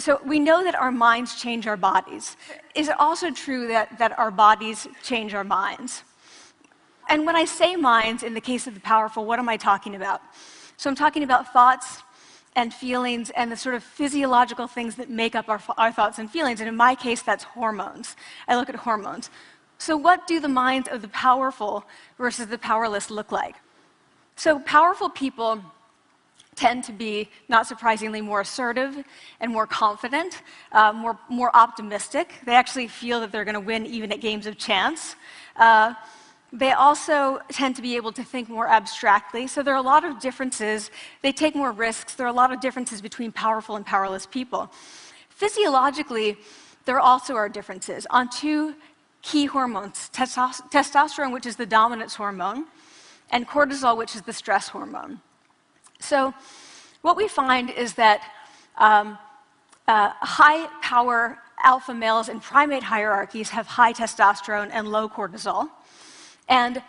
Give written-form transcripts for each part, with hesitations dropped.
So we know that our minds change our bodies. Is it also true that our bodies change our minds? And when I say minds, in the case of the powerful, what am I talking about? So I'm talking about thoughts and feelings and the sort of physiological things that make up our thoughts and feelings. And in my case, that's hormones. I look at hormones. So what do the minds of the powerful versus the powerless look like? So powerful people tend to be, not surprisingly, more assertive and more confident, more optimistic. They actually feel that they're going to win even at games of chance. They also tend to be able to think more abstractly. So there are a lot of differences. They take more risks. There are a lot of differences between powerful and powerless people. Physiologically, there also are differences on two key hormones, testosterone, which is the dominance hormone, and cortisol, which is the stress hormone. So what we find is that high-power alpha males in primate hierarchies have high testosterone and low cortisol. And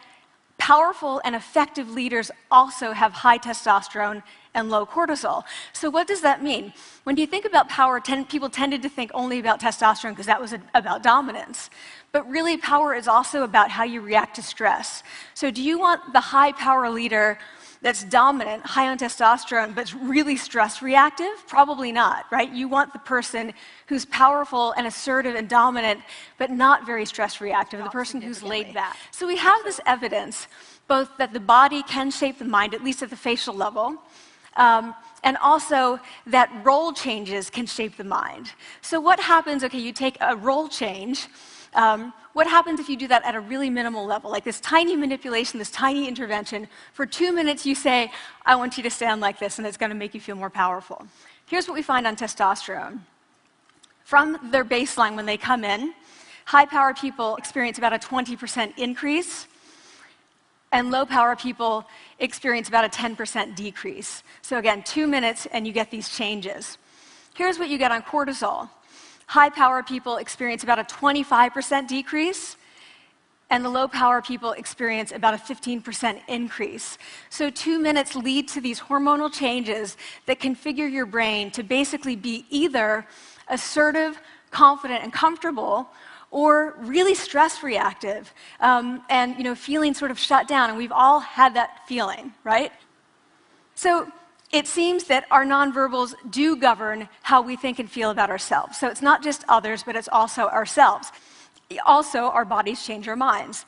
powerful and effective leaders also have high testosterone and low cortisol. So what does that mean? When you think about power, people tended to think only about testosterone because that was about dominance. But really, power is also about how you react to stress. So do you want the high-power leader that's dominant, high on testosterone, but really stress reactive? Probably not, right? You want the person who's powerful and assertive and dominant, but not very stress reactive, the person who's laid back. So we have this evidence, both that the body can shape the mind, at least at the facial level, and also that role changes can shape the mind. So what happens, okay, you take a role change, what happens if you do that at a really minimal level, like this tiny manipulation, this tiny intervention? For 2 minutes, you say, I want you to stand like this, and it's going to make you feel more powerful. Here's what we find on testosterone. From their baseline when they come in, high-power people experience about a 20% increase, and low-power people experience about a 10% decrease. So again, 2 minutes, and you get these changes. Here's what you get on cortisol. High-power people experience about a 25% decrease, and the low-power people experience about a 15% increase. So 2 minutes lead to these hormonal changes that configure your brain to basically be either assertive, confident, and comfortable, or really stress reactive, and feeling sort of shut down. And we've all had that feeling, right? So it seems that our nonverbals do govern how we think and feel about ourselves. So it's not just others, but it's also ourselves. Also, our bodies change our minds.